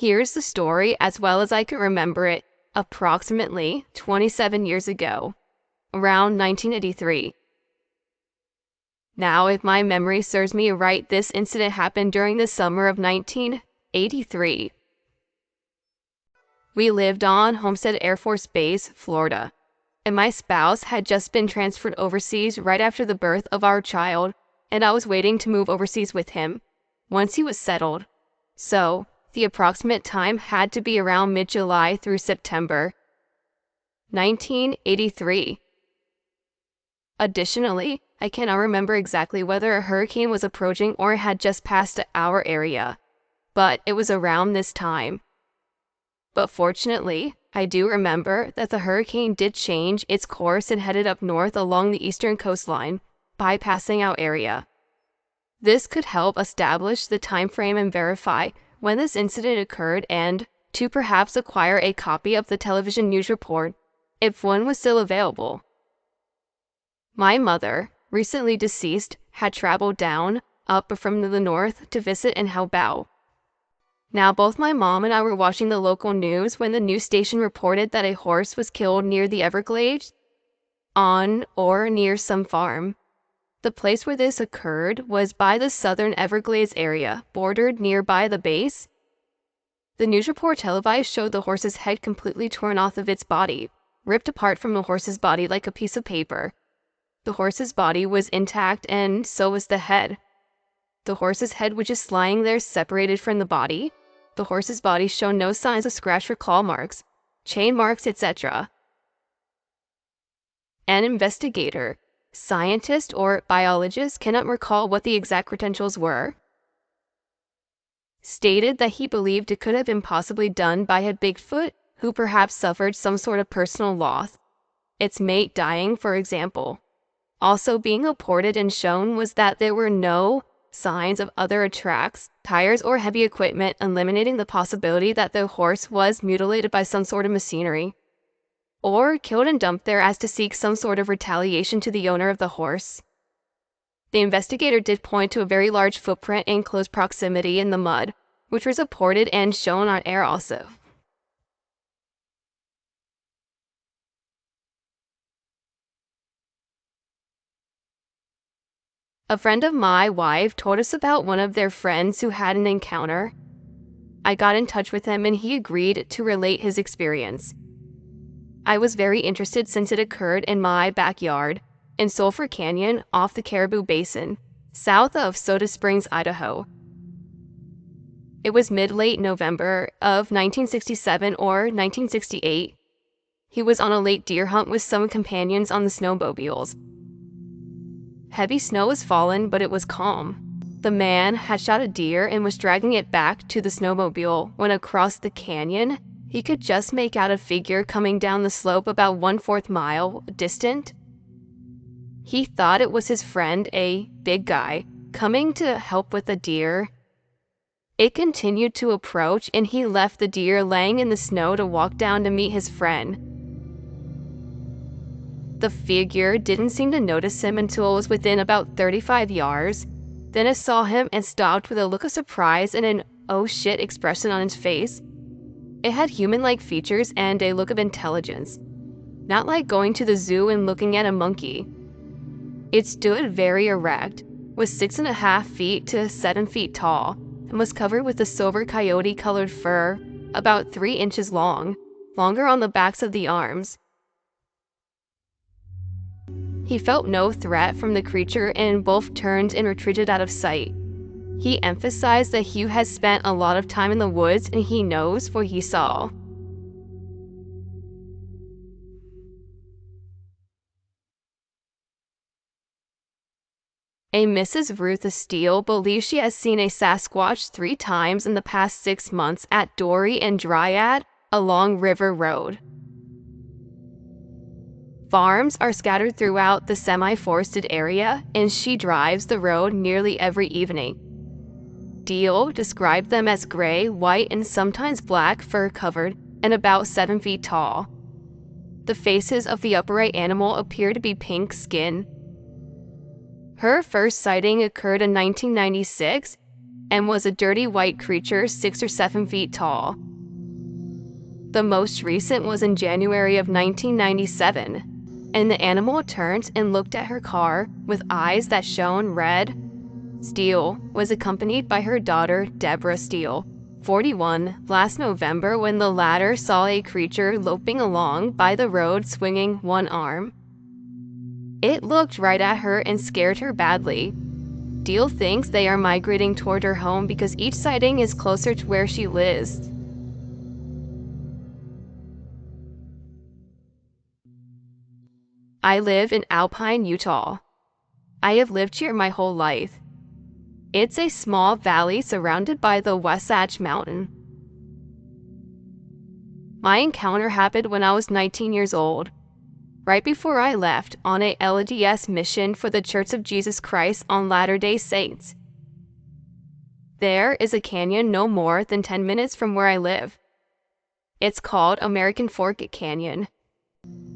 Here's the story as well as I can remember it, approximately 27 years ago, around 1983. Now, if my memory serves me right, this incident happened during the summer of 1983. We lived on Homestead Air Force Base, Florida, and my spouse had just been transferred overseas right after the birth of our child, and I was waiting to move overseas with him once he was settled. So, the approximate time had to be around mid-July through September 1983. Additionally, I cannot remember exactly whether a hurricane was approaching or had just passed our area, but it was around this time. But fortunately, I do remember that the hurricane did change its course and headed up north along the eastern coastline, bypassing our area. This could help establish the time frame and verify when this incident occurred and to perhaps acquire a copy of the television news report if one was still available. My mother, recently deceased, had traveled up from the north to visit and help out. Now, both my mom and I were watching the local news when the news station reported that a horse was killed near the Everglades, on or near some farm. The place where this occurred was by the southern Everglades area, bordered nearby the base. The news report televised showed the horse's head completely torn off of its body, ripped apart from the horse's body like a piece of paper. The horse's body was intact and so was the head. The horse's head was just lying there separated from the body. The horse's body showed no signs of scratch or claw marks, chain marks, etc. An investigator, scientist, or biologist, cannot recall what the exact credentials were, stated that he believed it could have been possibly done by a Bigfoot who perhaps suffered some sort of personal loss, its mate dying, for example. Also being reported and shown was that there were no signs of other tracks, tires, or heavy equipment, eliminating the possibility that the horse was mutilated by some sort of machinery, or killed and dumped there as to seek some sort of retaliation to the owner of the horse. The investigator did point to a very large footprint in close proximity in the mud, which was reported and shown on air also. A friend of my wife told us about one of their friends who had an encounter. I got in touch with him and he agreed to relate his experience. I was very interested since it occurred in my backyard, in Sulphur Canyon off the Caribou Basin, south of Soda Springs, Idaho. It was mid-late November of 1967 or 1968. He was on a late deer hunt with some companions on the snowmobiles. Heavy snow was fallen, but it was calm. The man had shot a deer and was dragging it back to the snowmobile when across the canyon, he could just make out a figure coming down the slope about 1/4 mile distant. He thought it was his friend, a big guy, coming to help with the deer. It continued to approach and he left the deer laying in the snow to walk down to meet his friend. The figure didn't seem to notice him until it was within about 35 yards. Then it saw him and stopped with a look of surprise and an "oh shit" expression on its face. It had human-like features and a look of intelligence, not like going to the zoo and looking at a monkey. It stood very erect, was 6.5 feet to 7 feet tall, and was covered with a silver coyote-colored fur, about 3 inches long, longer on the backs of the arms. He felt no threat from the creature and both turned and retreated out of sight. He emphasized that Hugh has spent a lot of time in the woods and he knows what he saw. A Mrs. Ruth Steele believes she has seen a Sasquatch 3 times in the past 6 months at Dory and Dryad along River Road. Farms are scattered throughout the semi-forested area, and she drives the road nearly every evening. Steele described them as gray, white, and sometimes black, fur-covered, and about 7 feet tall. The faces of the upright animal appear to be pink skin. Her first sighting occurred in 1996, and was a dirty white creature 6 or 7 feet tall. The most recent was in January of 1997, and the animal turned and looked at her car with eyes that shone red. Steele was accompanied by her daughter, Deborah Steele, 41, last November when the latter saw a creature loping along by the road swinging one arm. It looked right at her and scared her badly. Steele thinks they are migrating toward her home because each sighting is closer to where she lives. I live in Alpine, Utah. I have lived here my whole life. It's a small valley surrounded by the Wasatch Mountain. My encounter happened when I was 19 years old, right before I left on a LDS mission for the Church of Jesus Christ on Latter-day Saints. There is a canyon no more than 10 minutes from where I live. It's called American Fork Canyon.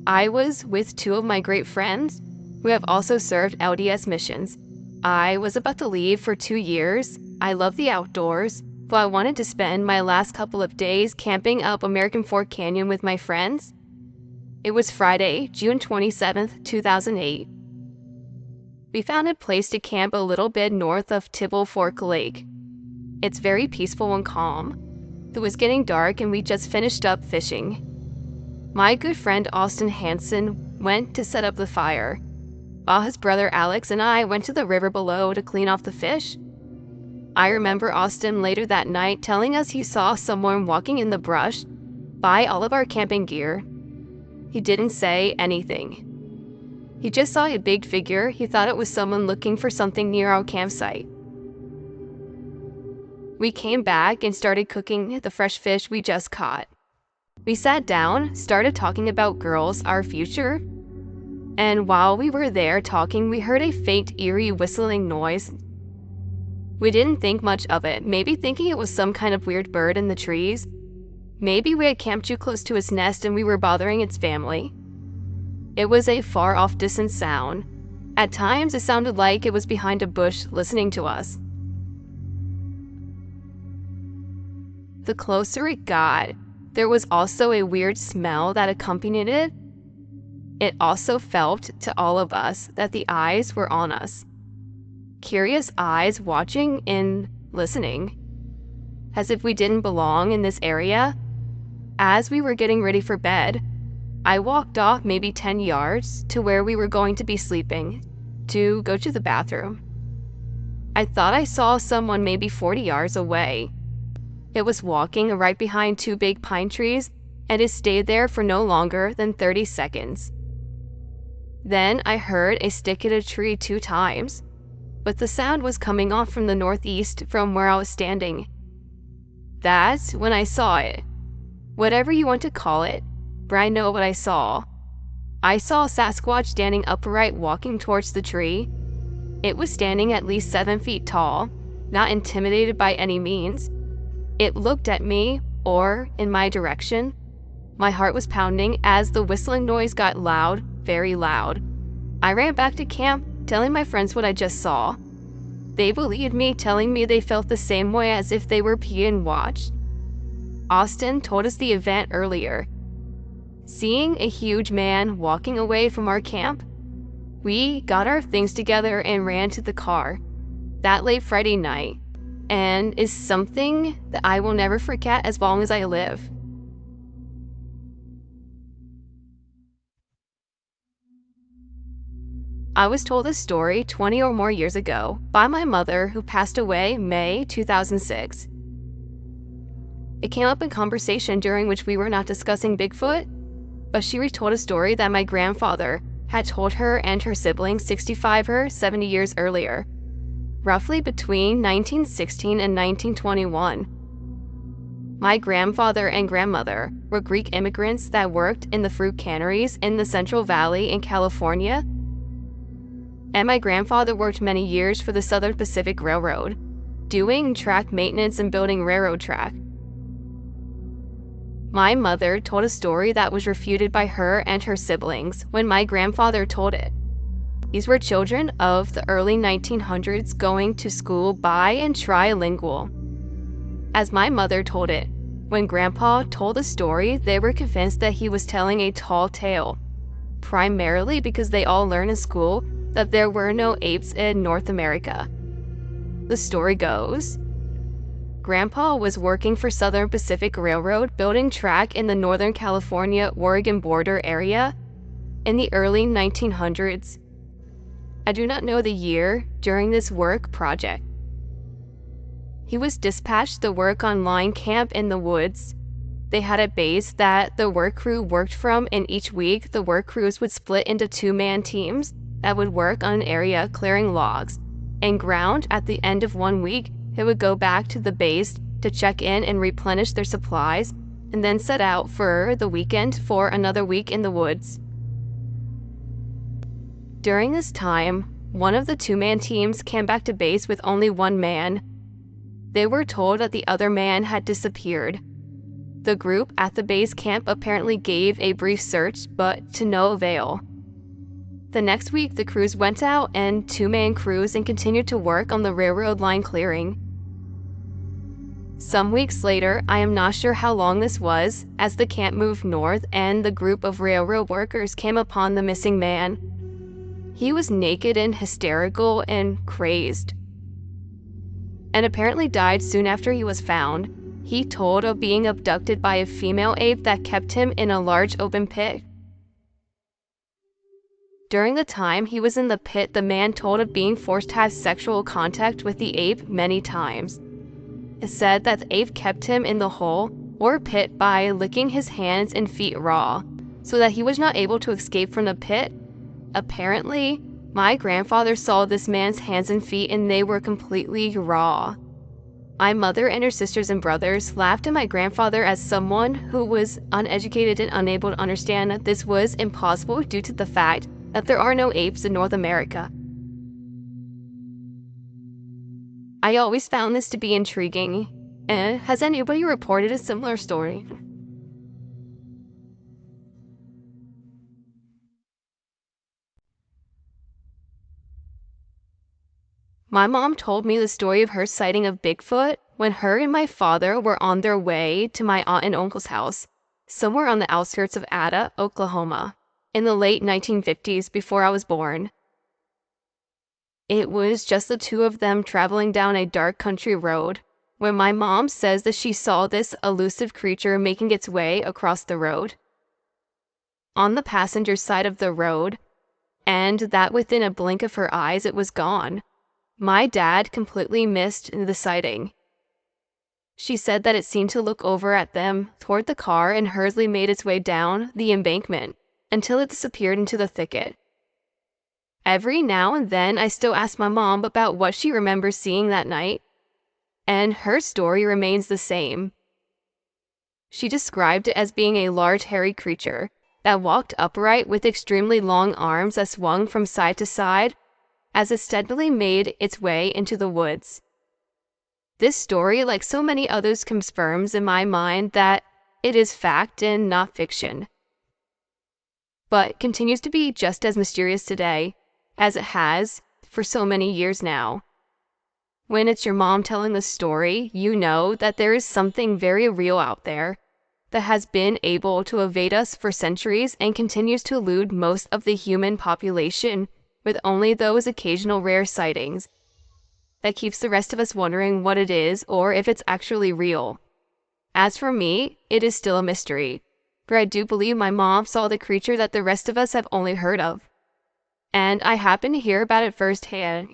I was with 2 of my great friends who have also served LDS missions. I was about to leave for 2 years. I love the outdoors, but I wanted to spend my last couple of days camping up American Fork Canyon with my friends. It was Friday, June 27th, 2008. We found a place to camp a little bit north of Tibble Fork Lake. It's very peaceful and calm. It was getting dark and we just finished up fishing. My good friend Austin Hansen went to set up the fire, while his brother Alex and I went to the river below to clean off the fish. I remember Austin later that night telling us he saw someone walking in the brush by all of our camping gear. He didn't say anything. He just saw a big figure. He thought it was someone looking for something near our campsite. We came back and started cooking the fresh fish we just caught. We sat down, started talking about girls, our future, and while we were there talking, we heard a faint, eerie whistling noise. We didn't think much of it, maybe thinking it was some kind of weird bird in the trees. Maybe we had camped too close to its nest and we were bothering its family. It was a far-off distant sound. At times, it sounded like it was behind a bush listening to us. The closer it got, there was also a weird smell that accompanied it. It also felt to all of us that the eyes were on us. Curious eyes watching and listening, as if we didn't belong in this area. As we were getting ready for bed, I walked off maybe 10 yards to where we were going to be sleeping to go to the bathroom. I thought I saw someone maybe 40 yards away. It was walking right behind 2 big pine trees, and it stayed there for no longer than 30 seconds. Then I heard a stick hit a tree 2 times, but the sound was coming off from the northeast from where I was standing. That's when I saw it. Whatever you want to call it, but I know what I saw. I saw Sasquatch standing upright walking towards the tree. It was standing at least 7 feet tall, not intimidated by any means. It looked at me, or in my direction. My heart was pounding as the whistling noise got loud, very loud. I ran back to camp, telling my friends what I just saw. They believed me, telling me they felt the same way as if they were being watched. Austin told us the event earlier. Seeing a huge man walking away from our camp, we got our things together and ran to the car that late Friday night, and is something that I will never forget as long as I live. I was told this story 20 or more years ago by my mother, who passed away May 2006. It came up in conversation during which we were not discussing Bigfoot, but she retold a story that my grandfather had told her and her siblings 65 or 70 years earlier, roughly between 1916 and 1921. My grandfather and grandmother were Greek immigrants that worked in the fruit canneries in the Central Valley in California, and my grandfather worked many years for the Southern Pacific Railroad, doing track maintenance and building railroad track. My mother told a story that was refuted by her and her siblings when my grandfather told it. These were children of the early 1900s going to school bi and trilingual. As my mother told it, when Grandpa told the story, they were convinced that he was telling a tall tale, primarily because they all learned in school that there were no apes in North America. The story goes, Grandpa was working for Southern Pacific Railroad building track in the Northern California-Oregon border area in the early 1900s. I do not know the year during this work project. He was dispatched to work on line camp in the woods. They had a base that the work crew worked from, and each week the work crews would split into two-man teams that would work on an area clearing logs and ground. At the end of 1 week, they would go back to the base to check in and replenish their supplies, and then set out for the weekend for another week in the woods. During this time, one of the two-man teams came back to base with only one man. They were told that the other man had disappeared. The group at the base camp apparently gave a brief search, but to no avail. The next week, the crews went out and two-man crews and continued to work on the railroad line clearing. Some weeks later, I am not sure how long this was, as the camp moved north and the group of railroad workers came upon the missing man. He was naked and hysterical and crazed, and apparently died soon after he was found. He told of being abducted by a female ape that kept him in a large open pit. During the time he was in the pit, the man told of being forced to have sexual contact with the ape many times. It said that the ape kept him in the hole or pit by licking his hands and feet raw, so that he was not able to escape from the pit. Apparently, my grandfather saw this man's hands and feet and they were completely raw. My mother and her sisters and brothers laughed at my grandfather as someone who was uneducated and unable to understand that this was impossible due to the fact that there are no apes in North America. I always found this to be intriguing. Has anybody reported a similar story? My mom told me the story of her sighting of Bigfoot when her and my father were on their way to my aunt and uncle's house, somewhere on the outskirts of Ada, Oklahoma, in the late 1950s before I was born. It was just the two of them traveling down a dark country road when my mom says that she saw this elusive creature making its way across the road. On the passenger side of the road, and that within a blink of her eyes it was gone. My dad completely missed the sighting. She said that it seemed to look over at them toward the car and hurriedly made its way down the embankment until it disappeared into the thicket. Every now and then I still ask my mom about what she remembers seeing that night, and her story remains the same. She described it as being a large hairy creature that walked upright with extremely long arms that swung from side to side as it steadily made its way into the woods. This story, like so many others, confirms in my mind that it is fact and not fiction, but continues to be just as mysterious today as it has for so many years now. When it's your mom telling the story, you know that there is something very real out there that has been able to evade us for centuries and continues to elude most of the human population with only those occasional rare sightings that keeps the rest of us wondering what it is or if it's actually real. As for me, it is still a mystery, for I do believe my mom saw the creature that the rest of us have only heard of, and I happened to hear about it firsthand.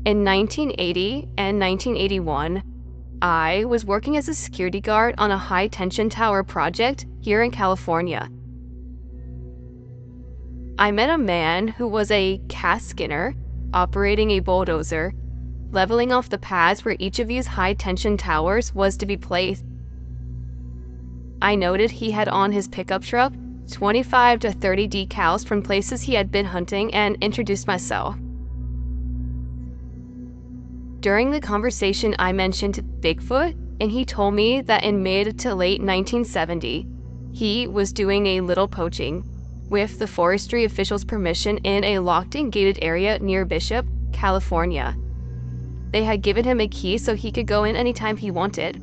In 1980 and 1981, I was working as a security guard on a high-tension tower project here in California. I met a man who was a cast skinner operating a bulldozer, leveling off the pads where each of these high-tension towers was to be placed. I noted he had on his pickup truck 25 to 30 decals from places he had been hunting and introduced myself. During the conversation, I mentioned Bigfoot and he told me that in mid to late 1970, he was doing a little poaching with the forestry officials' permission in a locked-in gated area near Bishop, California. They had given him a key so he could go in anytime he wanted.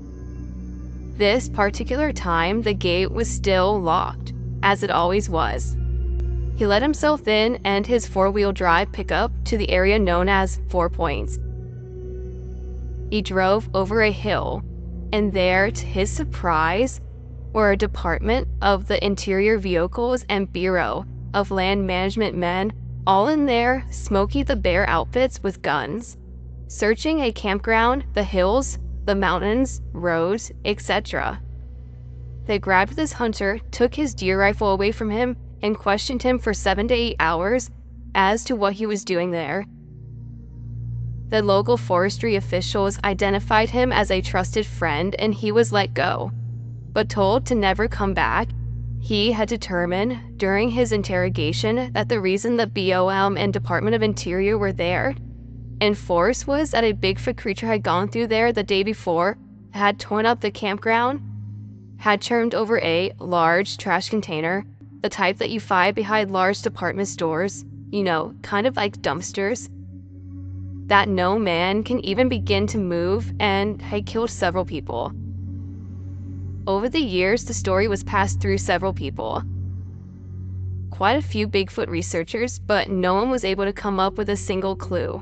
This particular time, the gate was still locked, as it always was. He let himself in and his four-wheel drive pickup to the area known as 4 Points. He drove over a hill, and there, to his surprise, were a Department of the Interior Vehicles and Bureau of Land Management men, all in their Smokey the Bear outfits with guns, searching a campground, the hills, the mountains, roads, etc. They grabbed this hunter, took his deer rifle away from him, and questioned him for 7 to 8 hours as to what he was doing there. The local forestry officials identified him as a trusted friend and he was let go, but told to never come back. He had determined during his interrogation that the reason the BOM and Department of Interior were there in force was that a Bigfoot creature had gone through there the day before, had torn up the campground, had turned over a large trash container, the type that you find behind large department stores, kind of like dumpsters, that no man can even begin to move, and had killed several people. Over the years, the story was passed through several people. Quite a few Bigfoot researchers, but no one was able to come up with a single clue.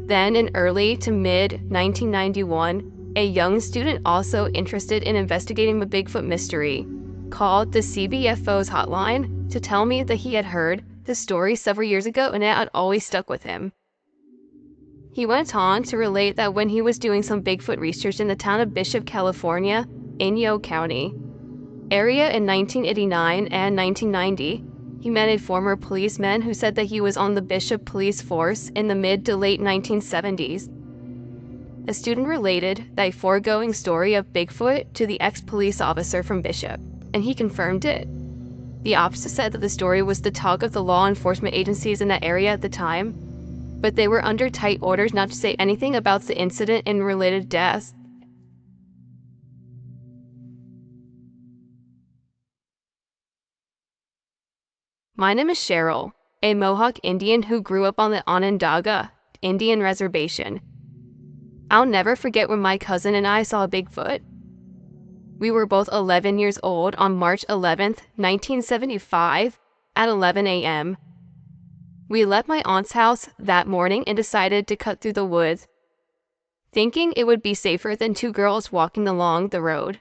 Then, in early to mid-1991, a young student also interested in investigating the Bigfoot mystery called the CBFO's hotline to tell me that he had heard the story several years ago and it had always stuck with him. He went on to relate that when he was doing some Bigfoot research in the town of Bishop, California, in Yeo County area in 1989 and 1990, he met a former policeman who said that he was on the Bishop police force in the mid to late 1970s. A student related the foregoing story of Bigfoot to the ex-police officer from Bishop, and he confirmed it. The officer said that the story was the talk of the law enforcement agencies in that area at the time, but they were under tight orders not to say anything about the incident and related deaths. My name is Cheryl, a Mohawk Indian who grew up on the Onondaga Indian Reservation. I'll never forget when my cousin and I saw Bigfoot. We were both 11 years old on March 11th, 1975, at 11 a.m. We left my aunt's house that morning and decided to cut through the woods, thinking it would be safer than two girls walking along the road.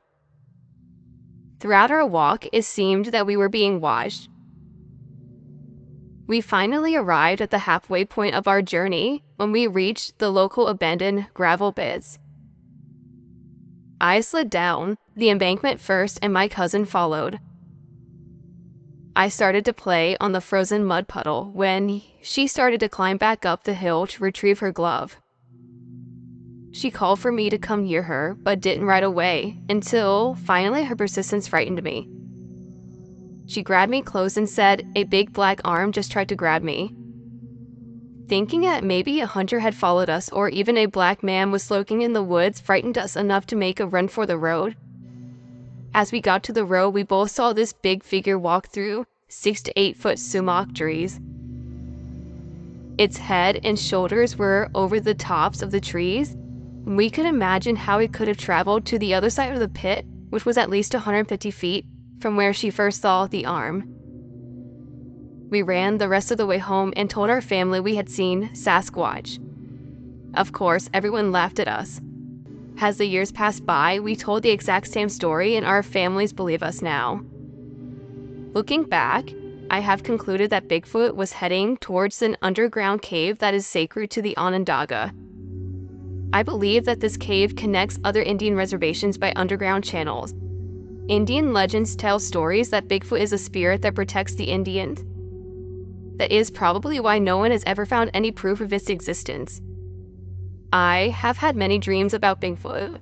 Throughout our walk, it seemed that we were being watched. We finally arrived at the halfway point of our journey when we reached the local abandoned gravel beds. I slid down the embankment first and my cousin followed. I started to play on the frozen mud puddle when she started to climb back up the hill to retrieve her glove. She called for me to come near her, but didn't right away until finally her persistence frightened me. She grabbed me close and said a big black arm just tried to grab me. Thinking that maybe a hunter had followed us or even a black man was lurking in the woods frightened us enough to make a run for the road. As we got to the road, we both saw this big figure walk through 6 to 8 foot sumac trees. Its head and shoulders were over the tops of the trees. We could imagine how it could have traveled to the other side of the pit, which was at least 150 feet from where she first saw the arm. We ran the rest of the way home and told our family we had seen Sasquatch. Of course, everyone laughed at us. As the years passed by, we told the exact same story and our families believe us now. Looking back, I have concluded that Bigfoot was heading towards an underground cave that is sacred to the Onondaga. I believe that this cave connects other Indian reservations by underground channels. Indian legends tell stories that Bigfoot is a spirit that protects the Indians. That is probably why no one has ever found any proof of its existence. I have had many dreams about Bigfoot.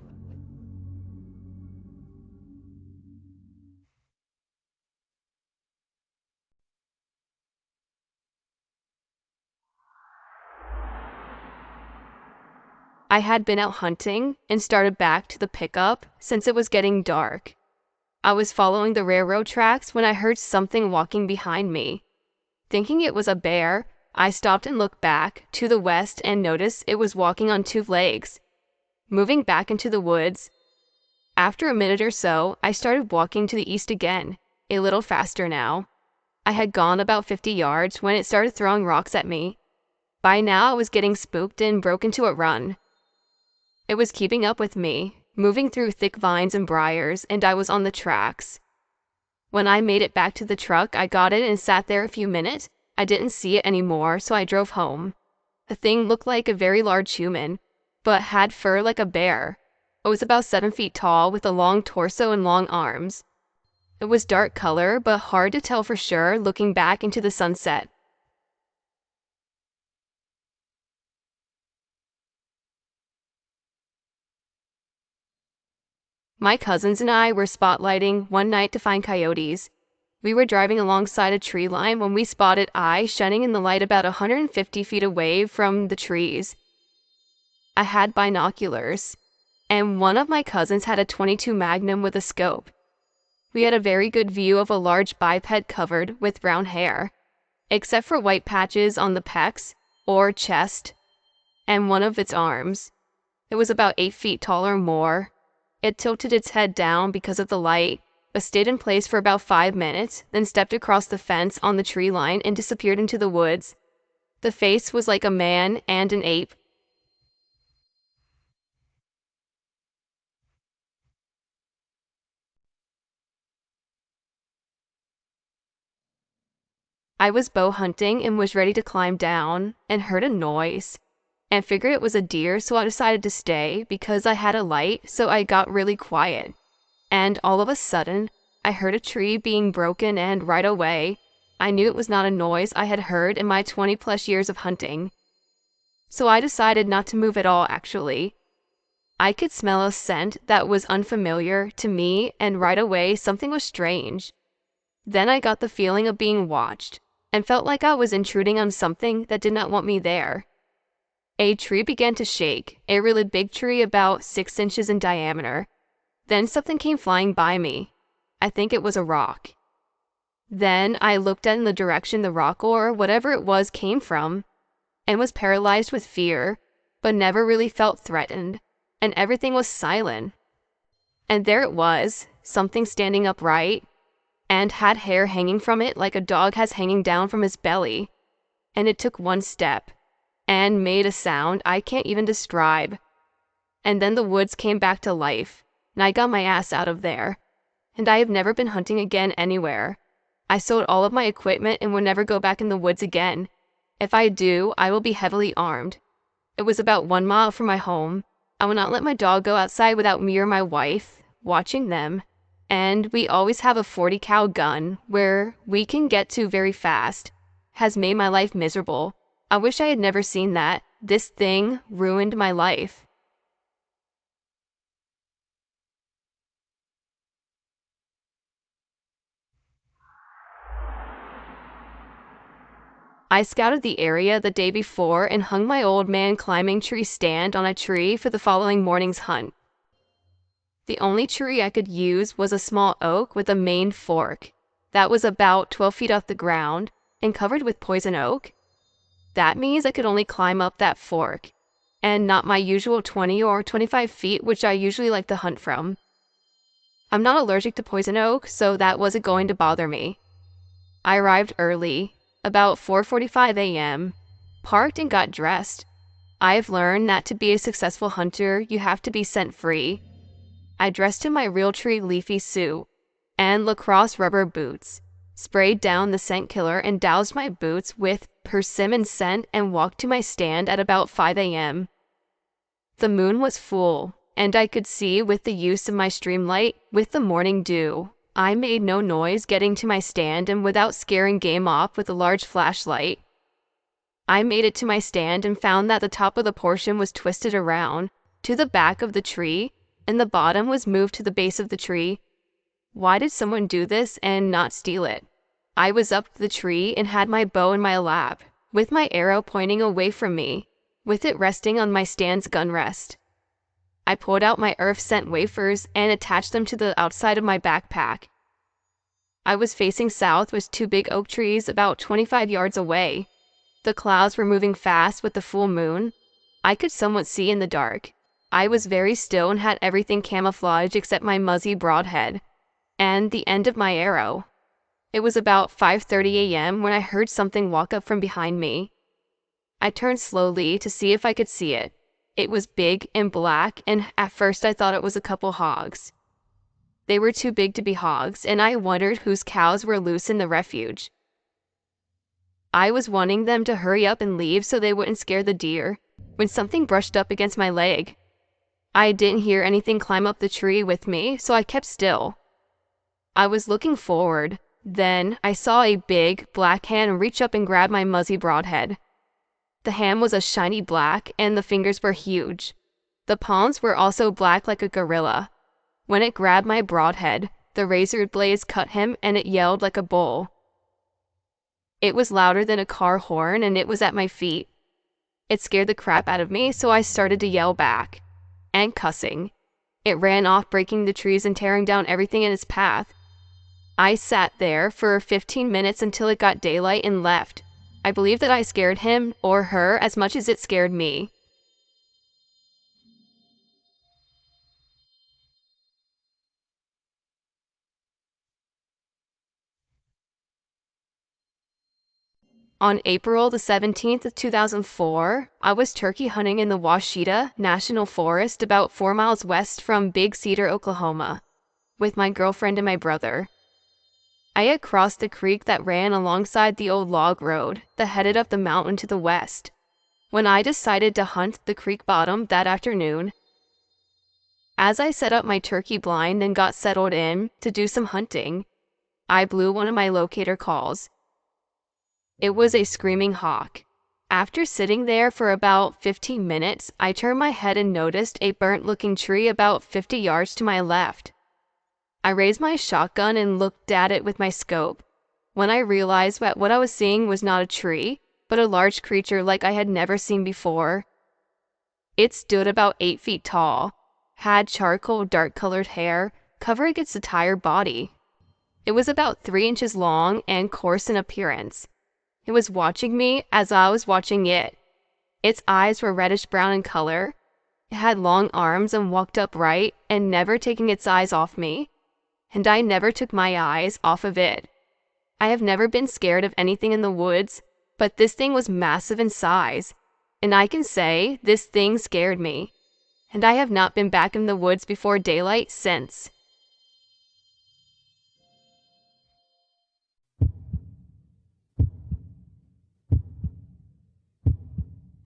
I had been out hunting and started back to the pickup since it was getting dark. I was following the railroad tracks when I heard something walking behind me. Thinking it was a bear, I stopped and looked back to the west and noticed it was walking on two legs, moving back into the woods. After a minute or so, I started walking to the east again, a little faster now. I had gone about 50 yards when it started throwing rocks at me. By now, I was getting spooked and broke into a run. It was keeping up with me, moving through thick vines and briars, and I was on the tracks. When I made it back to the truck, I got it and sat there a few minutes. I didn't see it anymore, so I drove home. The thing looked like a very large human, but had fur like a bear. It was about 7 feet tall with a long torso and long arms. It was dark color, but hard to tell for sure looking back into the sunset. My cousins and I were spotlighting one night to find coyotes. We were driving alongside a tree line when we spotted eyes shining in the light about 150 feet away from the trees. I had binoculars, and one of my cousins had a .22 Magnum with a scope. We had a very good view of a large biped covered with brown hair, except for white patches on the pecs or chest and one of its arms. It was about 8 feet tall or more. It tilted its head down because of the light, but stayed in place for about 5 minutes, then stepped across the fence on the tree line and disappeared into the woods. The face was like a man and an ape. I was bow hunting and was ready to climb down and heard a noise and figured it was a deer, so I decided to stay because I had a light, so I got really quiet. And all of a sudden, I heard a tree being broken, and right away, I knew it was not a noise I had heard in my 20+ years of hunting. So I decided not to move at all, actually. I could smell a scent that was unfamiliar to me, and right away, something was strange. Then I got the feeling of being watched, and felt like I was intruding on something that did not want me there. A tree began to shake, a really big tree about 6 inches in diameter. Then something came flying by me. I think it was a rock. Then I looked in the direction the rock or whatever it was came from, and was paralyzed with fear, but never really felt threatened, and everything was silent. And there it was, something standing upright, and had hair hanging from it like a dog has hanging down from his belly. And it took one step, and made a sound I can't even describe. And then the woods came back to life, and I got my ass out of there. And I have never been hunting again anywhere. I sold all of my equipment and would never go back in the woods again. If I do, I will be heavily armed. It was about 1 mile from my home. I will not let my dog go outside without me or my wife watching them. And we always have a 40 cal gun where we can get to very fast. Has made my life miserable. I wish I had never seen that. This thing ruined my life. I scouted the area the day before and hung my old man climbing tree stand on a tree for the following morning's hunt. The only tree I could use was a small oak with a main fork that was about 12 feet off the ground and covered with poison oak. That means I could only climb up that fork, and not my usual 20 or 25 feet, which I usually like to hunt from. I'm not allergic to poison oak, so that wasn't going to bother me. I arrived early, about 4:45 a.m., parked and got dressed. I've learned that to be a successful hunter, you have to be scent-free. I dressed in my Realtree leafy suit and lacrosse rubber boots, sprayed down the scent killer and doused my boots with persimmon scent and walked to my stand at about 5 a.m. The moon was full, and I could see with the use of my streamlight with the morning dew. I made no noise getting to my stand and without scaring game off with a large flashlight. I made it to my stand and found that the top of the portion was twisted around to the back of the tree and the bottom was moved to the base of the tree. Why did someone do this and not steal it? I was up the tree and had my bow in my lap, with my arrow pointing away from me. with it resting on my stand's gun rest. I pulled out my earth scent wafers and attached them to the outside of my backpack. I was facing south with two big oak trees about 25 yards away. The clouds were moving fast with the full moon. I could somewhat see in the dark. I was very still and had everything camouflaged except my muzzy broadhead and the end of my arrow. It was about 5:30 a.m. when I heard something walk up from behind me. I turned slowly to see if I could see it. It was big and black, and at first I thought it was a couple hogs. They were too big to be hogs, and I wondered whose cows were loose in the refuge. I was wanting them to hurry up and leave so they wouldn't scare the deer, when something brushed up against my leg. I didn't hear anything climb up the tree with me, so I kept still. I was looking forward. Then I saw a big, black hand reach up and grab my muzzy broadhead. The hand was a shiny black, and the fingers were huge. The palms were also black like a gorilla. When it grabbed my broadhead, the razor blades cut him and it yelled like a bull. It was louder than a car horn and it was at my feet. It scared the crap out of me, so I started to yell back. And cussing. It ran off, breaking the trees and tearing down everything in its path. I sat there for 15 minutes until it got daylight and left. I believe that I scared him or her as much as it scared me. On April the 17th of 2004, I was turkey hunting in the Washita National Forest about 4 miles west from Big Cedar, Oklahoma, with my girlfriend and my brother. I had crossed the creek that ran alongside the old log road that headed up the mountain to the west, when I decided to hunt the creek bottom that afternoon. As I set up my turkey blind and got settled in to do some hunting, I blew one of my locator calls. It was a screaming hawk. After sitting there for about 15 minutes, I turned my head and noticed a burnt-looking tree about 50 yards to my left. I raised my shotgun and looked at it with my scope, when I realized that what I was seeing was not a tree, but a large creature like I had never seen before. It stood about 8 feet tall, had charcoal dark-colored hair covering its entire body. It was about 3 inches long and coarse in appearance. It was watching me as I was watching it. Its eyes were reddish-brown in color. It had long arms and walked upright and never taking its eyes off me. And I never took my eyes off of it. I have never been scared of anything in the woods, but this thing was massive in size, and I can say this thing scared me. And I have not been back in the woods before daylight since.